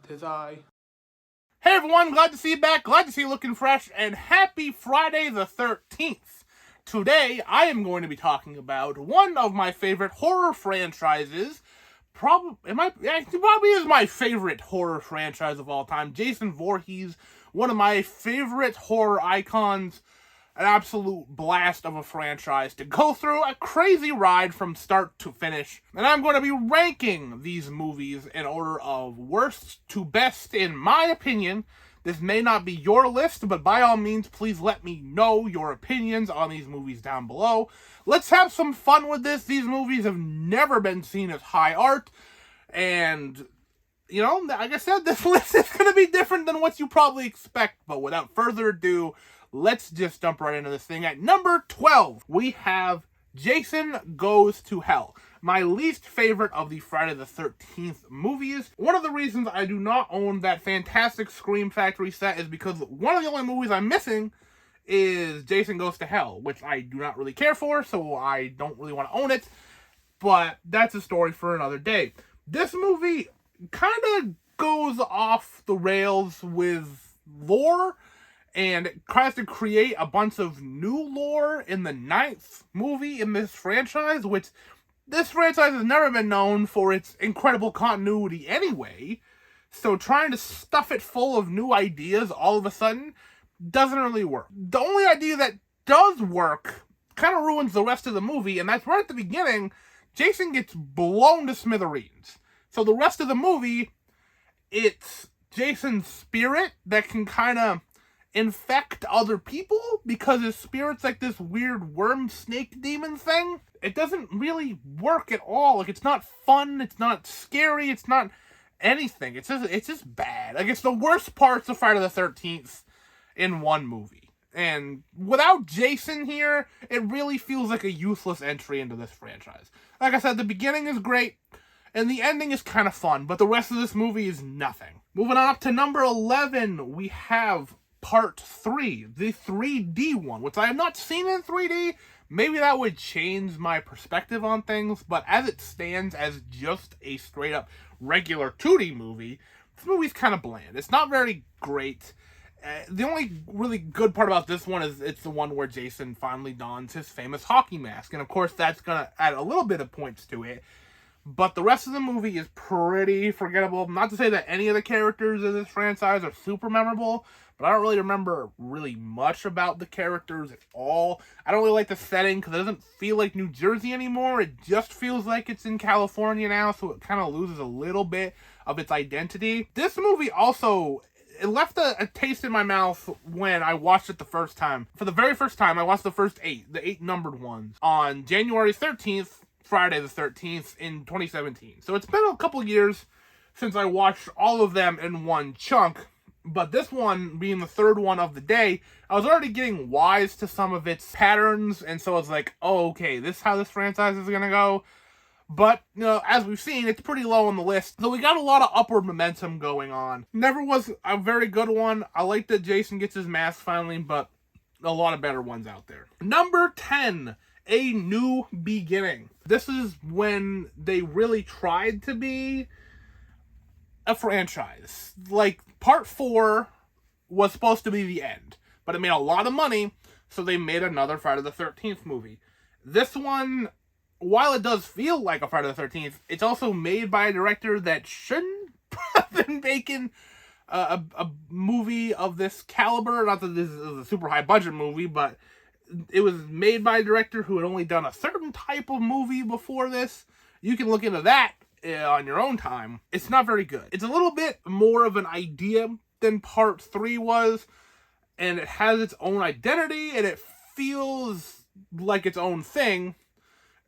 'Tis I. Hey everyone, glad to see you back, glad to see you looking fresh, and happy Friday the 13th. Today, I am going to be talking about one of my favorite horror franchises. It probably is my favorite horror franchise of all time. Jason Voorhees, one of my favorite horror icons. An absolute blast of a franchise to go through, a crazy ride from start to finish. And I'm going to be ranking these movies in order of worst to best, in my opinion. This may not be your list, but by all means, please let me know your opinions on these movies down below. Let's have some fun with this. These movies have never been seen as high art, and you know, like I said, this list is going to be different than what you probably expect. But without further ado, let's just jump right into this thing. At number 12, we have Jason Goes to Hell. My least favorite of the Friday the 13th movies. One of the reasons I do not own that fantastic Scream Factory set is because one of the only movies I'm missing is Jason Goes to Hell, which I do not really care for, so I don't really want to own it. But that's a story for another day. This movie kind of goes off the rails with lore, and it tries to create a bunch of new lore in the 9th movie in this franchise, which this franchise has never been known for its incredible continuity anyway. So trying to stuff it full of new ideas all of a sudden doesn't really work. The only idea that does work kind of ruins the rest of the movie, and that's right at the beginning. Jason gets blown to smithereens. So the rest of the movie, it's Jason's spirit that can kind of infect other people because his spirit's like this weird worm snake demon thing. It doesn't really work at all. Like, it's not fun, it's not scary, it's not anything. It's just bad. Like, it's the worst parts of Friday the 13th in one movie. And without Jason here, it really feels like a useless entry into this franchise. Like I said, the beginning is great, and the ending is kind of fun, but the rest of this movie is nothing. Moving on up to number 11, we have Part 3, the 3D one, which I have not seen in 3D. Maybe that would change my perspective on things, but as it stands as just a straight up regular 2D movie, this movie's kind of bland. It's not very great. The only really good part about this one is it's the one where Jason finally dons his famous hockey mask, and of course that's going to add a little bit of points to it. But the rest of the movie is pretty forgettable. Not to say that any of the characters in this franchise are super memorable, but I don't really remember really much about the characters at all. I don't really like the setting because it doesn't feel like New Jersey anymore. It just feels like it's in California now, so it kind of loses a little bit of its identity. This movie also, it left a taste in my mouth when I watched it the first time. For the very first time, I watched the first 8, the 8 numbered ones, on January 13th, Friday the 13th in 2017. So it's been a couple years since I watched all of them in one chunk, but this one being the third one of the day, I was already getting wise to some of its patterns, and so I was like, oh, okay, this is how this franchise is gonna go. But, you know, as we've seen, it's pretty low on the list. So we got a lot of upward momentum going on. Never was a very good one. I like that Jason gets his mask finally, but a lot of better ones out there. Number 10, A New Beginning. This is when they really tried to be a franchise. Like, Part 4 was supposed to be the end, but it made a lot of money, so they made another Friday the 13th movie. This one, while it does feel like a Friday the 13th, it's also made by a director that shouldn't have been making a movie of this caliber. Not that this is a super high budget movie, but it was made by a director who had only done a certain type of movie before this. You can look into that on your own time. It's not very good. It's a little bit more of an idea than Part 3 was, and it has its own identity, and it feels like its own thing.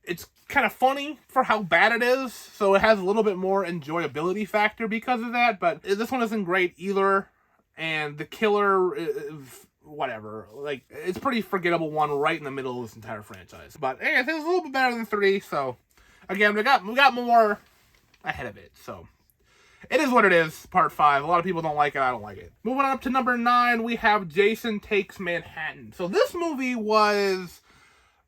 It's kind of funny for how bad it is, so it has a little bit more enjoyability factor because of that, but this one isn't great either, and the killer is whatever. Like, it's a pretty forgettable one right in the middle of this entire franchise. But hey, I think it's a little bit better than 3, so again, we got more ahead of it, so it is what it is. Part 5. A lot of people don't like it. I don't like it. Moving on up to number 9, we have Jason Takes Manhattan. So this movie was,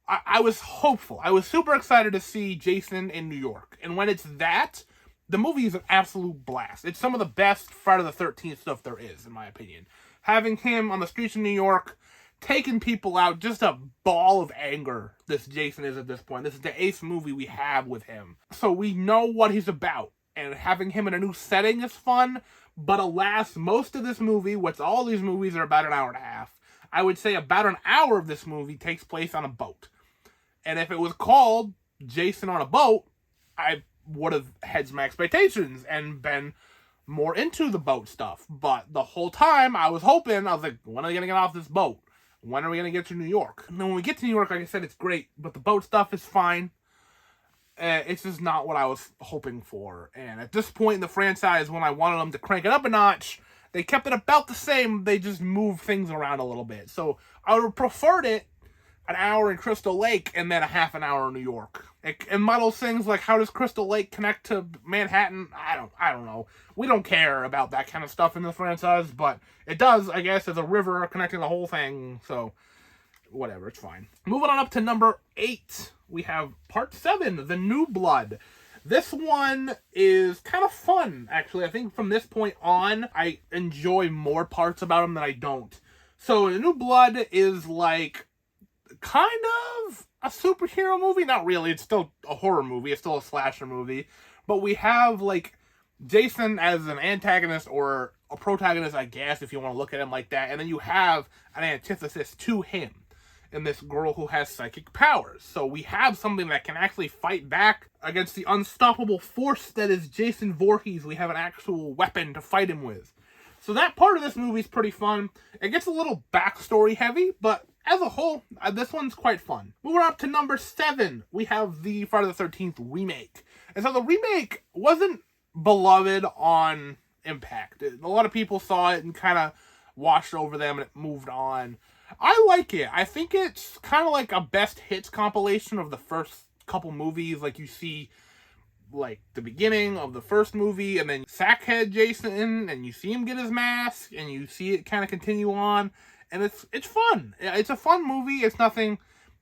I was hopeful. I was super excited to see Jason in New York. And when it's that, the movie is an absolute blast. It's some of the best Friday the 13th stuff there is, in my opinion. Having him on the streets of New York, taking people out, just a ball of anger this Jason is at this point. This is the 8th movie we have with him. So we know what he's about. And having him in a new setting is fun. But alas, most of this movie, which all these movies are about an hour and a half, I would say about an hour of this movie takes place on a boat. And if it was called Jason on a Boat, I would have had some expectations and been more into the boat stuff. But the whole time I was like, when are they going to get off this boat? When are we going to get to New York? And then when we get to New York, like I said, it's great. But the boat stuff is fine. It's just not what I was hoping for. And at this point in the franchise, when I wanted them to crank it up a notch, they kept it about the same. They just moved things around a little bit. So I would have preferred it an hour in Crystal Lake and then a half an hour in New York. It muddles things like, how does Crystal Lake connect to Manhattan? I don't know. We don't care about that kind of stuff in the franchise, but it does, I guess, as a river connecting the whole thing. So whatever, it's fine. Moving on up to number 8, we have Part 7, The New Blood. This one is kind of fun, actually. I think from this point on, I enjoy more parts about him than I don't. So The New Blood is like kind of a superhero movie. Not really. It's still a horror movie. It's still a slasher movie. But we have like Jason as an antagonist or a protagonist, I guess, if you want to look at him like that. And then you have an antithesis to him in this girl who has psychic powers. So we have something that can actually fight back against the unstoppable force that is Jason Voorhees. We have an actual weapon to fight him with. So that part of this movie is pretty fun. It gets a little backstory heavy, but as a whole, this one's quite fun. Moving up to number 7, we have the Friday the 13th remake. And so the remake wasn't beloved on Impact. A lot of people saw it and kind of washed over them and it moved on. I like it. I think it's kind of like a best hits compilation of the first couple movies. Like you see like the beginning of the first movie and then Sackhead Jason and you see him get his mask and you see it kind of continue on. And it's fun. It's a fun movie. It's nothing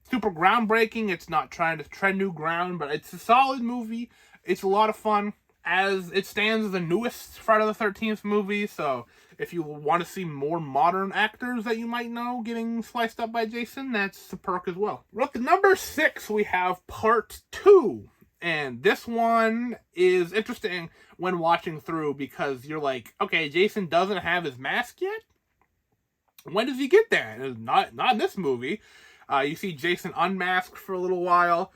super groundbreaking. It's not trying to tread new ground, but it's a solid movie. It's a lot of fun. As it stands, the newest Friday the 13th movie, so if you want to see more modern actors that you might know getting sliced up by Jason, that's a perk as well. We're up to number 6, we have Part 2. And this one is interesting when watching through because you're like, okay, Jason doesn't have his mask yet? When does he get that? Not in this movie. You see Jason unmasked for a little while.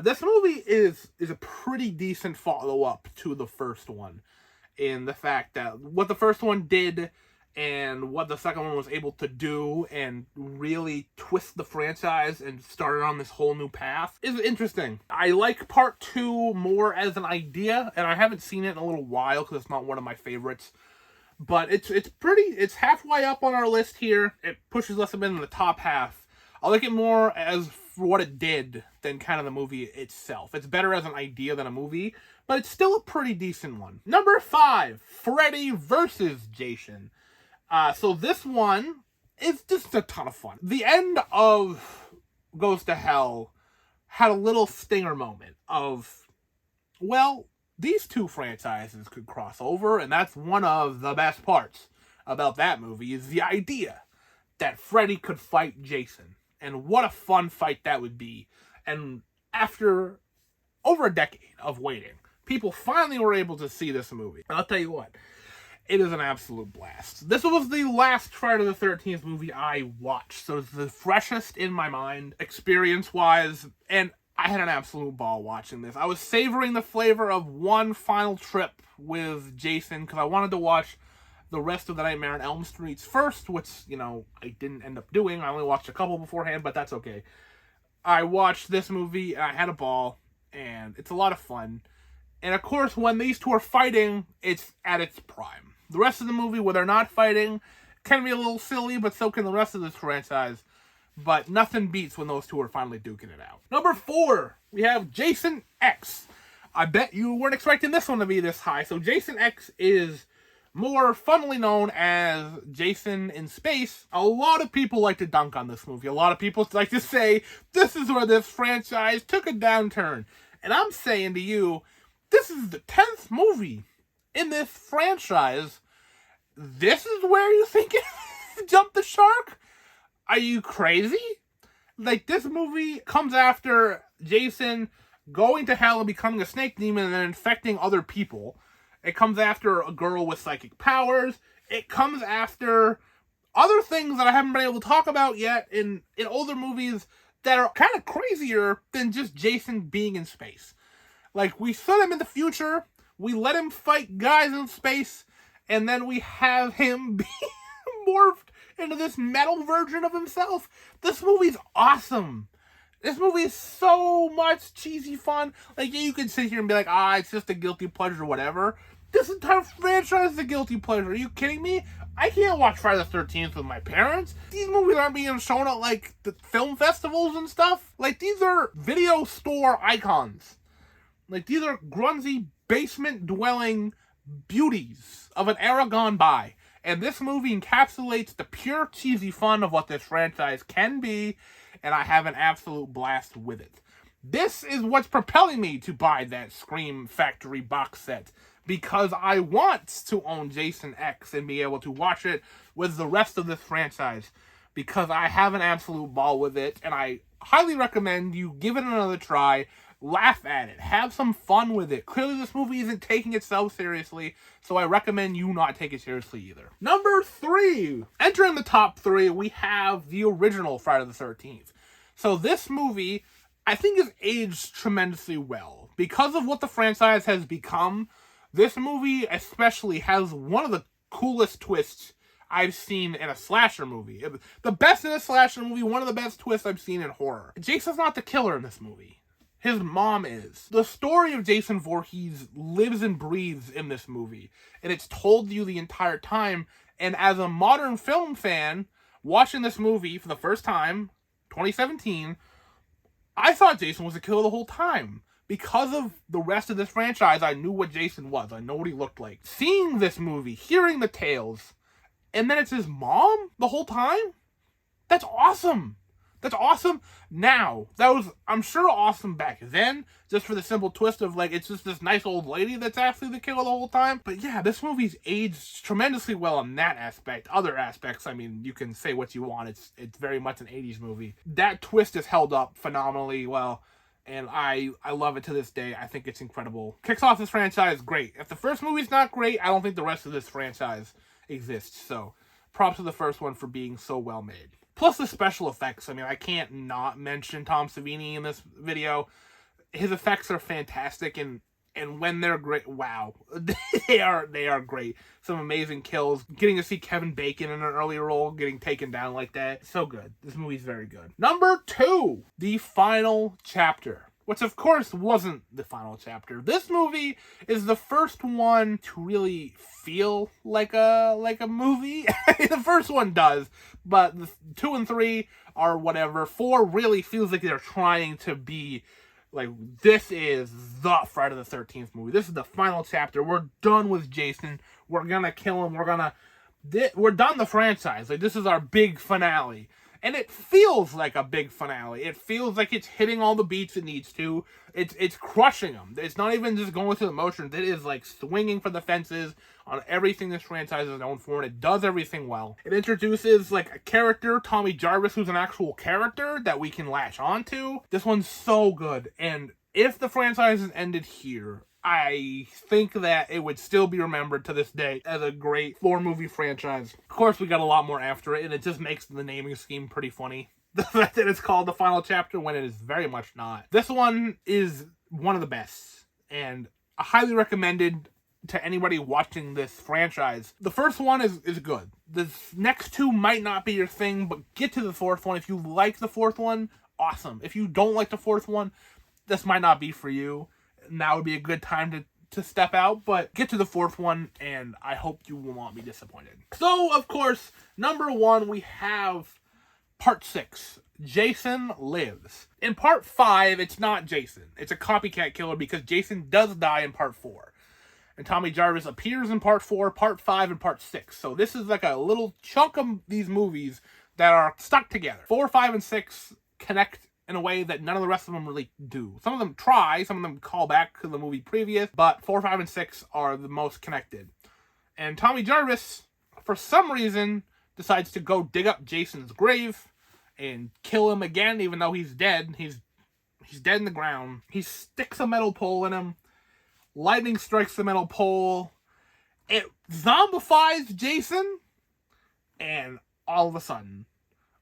This movie is a pretty decent follow-up to the first one in the fact that what the first one did and what the second one was able to do and really twist the franchise and started on this whole new path is interesting. I like Part 2 more as an idea, and I haven't seen it in a little while because it's not one of my favorites. But it's halfway up on our list here. It pushes us a bit in the top half. I like it more as for what it did than kind of the movie itself. It's better as an idea than a movie, but it's still a pretty decent one. Number 5, Freddy vs. Jason. So this one is just a ton of fun. The end of Goes to Hell had a little stinger moment of, well, these two franchises could cross over, and that's one of the best parts about that movie is the idea that Freddy could fight Jason. And what a fun fight that would be. And after over a decade of waiting, people finally were able to see this movie. And I'll tell you what, it is an absolute blast. This was the last Friday the 13th movie I watched, so it's the freshest in my mind, experience-wise, and I had an absolute ball watching this. I was savoring the flavor of one final trip with Jason, because I wanted to watch the rest of the Nightmare on Elm Streets first, which, you know, I didn't end up doing. I only watched a couple beforehand, but that's okay. I watched this movie, and I had a ball, and it's a lot of fun. And of course, when these two are fighting, it's at its prime. The rest of the movie, where they're not fighting, can be a little silly, but so can the rest of this franchise. But nothing beats when those two are finally duking it out. Number 4, we have Jason X. I bet you weren't expecting this one to be this high. So Jason X is more funnily known as Jason in Space. A lot of people like to dunk on this movie. A lot of people like to say, this is where this franchise took a downturn. And I'm saying to you, This is the 10th movie in this franchise. This is where you think it jumped the shark? Are you crazy? Like, this movie comes after Jason going to hell and becoming a snake demon and then infecting other people. It comes after a girl with psychic powers. It comes after other things that I haven't been able to talk about yet in older movies that are kind of crazier than just Jason being in space. Like, we set him in the future, we let him fight guys in space, and then we have him be morphed into this metal version of himself. This movie's awesome. This movie is so much cheesy fun. Like, yeah, you can sit here and be like, it's just a guilty pleasure or whatever. This entire franchise is a guilty pleasure. Are you kidding me? I can't watch Friday the 13th with my parents. These movies aren't being shown at, like, the film festivals and stuff. Like, these are video store icons. Like, these are grungy, basement-dwelling beauties of an era gone by. And this movie encapsulates the pure cheesy fun of what this franchise can be, and I have an absolute blast with it. This is what's propelling me to buy that Scream Factory box set, because I want to own Jason X and be able to watch it with the rest of this franchise, because I have an absolute ball with it, and I highly recommend you give it another try. Laugh at it. Have some fun with it. Clearly, this movie isn't taking itself seriously, so I recommend you not take it seriously either. Number 3. Entering the top 3, we have the original Friday the 13th. So this movie, I think, has aged tremendously well. Because of what the franchise has become, this movie especially has one of the coolest twists I've seen in a slasher movie. The best in a slasher movie, one of the best twists I've seen in horror. Jason's not the killer in this movie. His mom is. The story of Jason Voorhees lives and breathes in this movie, and it's told you the entire time. And as a modern film fan, watching this movie for the first time, 2017, I thought Jason was the killer the whole time. Because of the rest of this franchise, I knew what Jason was. I know what he looked like. Seeing this movie, hearing the tales, and then it's his mom the whole time? That's awesome. That's awesome now. That was, I'm sure, awesome back then, just for the simple twist of, like, it's just this nice old lady that's actually the killer the whole time. But yeah, this movie's aged tremendously well on that aspect. Other aspects, I mean, you can say what you want. It's very much an 80s movie. That twist is held up phenomenally well, and I love it to this day. I think it's incredible. Kicks off this franchise great. If the first movie's not great, I don't think the rest of this franchise exists. So, props to the first one for being so well made. Plus the special effects. I mean, I can't not mention Tom Savini in this video. His effects are fantastic, and when they're great, wow. they are great. Some amazing kills. Getting to see Kevin Bacon in an early role, getting taken down like that. So good. This movie's very good. Number 2, the final chapter. Which, of course, wasn't the final chapter. This movie is the first one to really feel like a movie. The first one does, but the 2 and 3 are whatever. 4 really feels like they're trying to be like, this is the Friday the 13th movie. This is the final chapter. We're done with Jason. We're gonna kill him. We're done the franchise. Like, this is our big finale. And it feels like a big finale. It feels like it's hitting all the beats it needs to. It's crushing them. It's not even just going through the motions. It is like swinging for the fences on everything this franchise is known for, and it does everything well. It introduces like a character, Tommy Jarvis, who's an actual character that we can latch onto. This one's so good. And if the franchise is ended here, I think that it would still be remembered to this day as a great 4-movie franchise. Of course, we got a lot more after it, and it just makes the naming scheme pretty funny. The fact that it's called The Final Chapter when it is very much not. This one is one of the best, and highly recommended to anybody watching this franchise. The first one is good. The next 2 might not be your thing, but get to the 4th one. If you like the 4th one, awesome. If you don't like the 4th one, this might not be for you. Now would be a good time to step out, but get to the 4th one, and I hope you will not be disappointed. So, of course, number 1, we have Part 6, Jason Lives. In Part 5, it's not Jason. It's a copycat killer because Jason does die in Part 4. And Tommy Jarvis appears in Part 4, Part 5, and Part 6. So this is like a little chunk of these movies that are stuck together. 4, 5, and 6 connect in a way that none of the rest of them really do. Some of them try, some of them call back to the movie previous, but 4, 5, and 6 are the most connected. And Tommy Jarvis, for some reason, decides to go dig up Jason's grave and kill him again, even though he's dead. He's dead in the ground. He sticks a metal pole in him. Lightning strikes the metal pole. It zombifies Jason. And all of a sudden,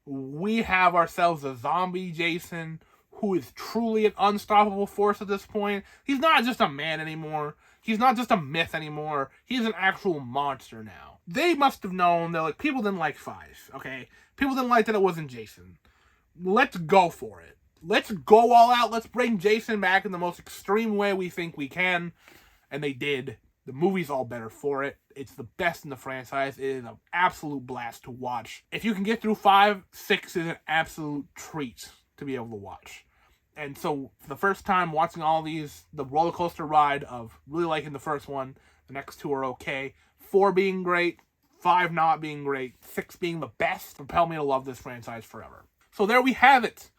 we have ourselves a zombie Jason who is truly an unstoppable force at this point. He's not just a man anymore. He's not just a myth anymore. He's an actual monster now. They must have known that, like, people didn't like 5, okay? People didn't like that it wasn't Jason. Let's go for it. Let's go all out. Let's bring Jason back in the most extreme way we think we can. And they did. The movie's all better for it. It's the best in the franchise. It is an absolute blast to watch. If you can get through 5, 6 is an absolute treat to be able to watch. And so, for the first time watching all these, the roller coaster ride of really liking the first one, the next 2 are okay, 4 being great, 5 not being great, 6 being the best, propel me to love this franchise forever. So there we have it.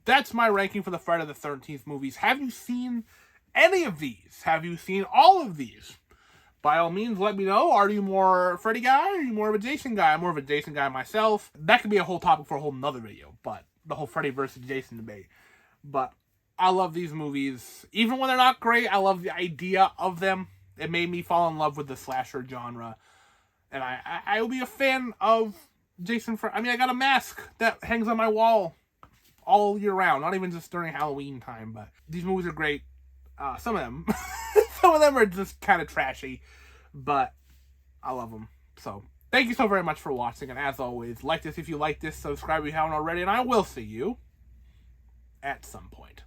That's my ranking for the Friday the 13th movies. Have you seen any of these? Have you seen all of these? By all means, let me know. Are you more a Freddy guy or are you more of a Jason guy? I'm more of a Jason guy myself. That could be a whole topic for a whole nother video, but the whole Freddy versus Jason debate. But I love these movies. Even when they're not great, I love the idea of them. It made me fall in love with the slasher genre. And I will be a fan of Jason. I got a mask that hangs on my wall all year round. Not even just during Halloween time, but these movies are great. Some of them. Some of them are just kind of trashy, but I love them. So, thank you so very much for watching, and as always, like this if you like this, subscribe if you haven't already, and I will see you at some point.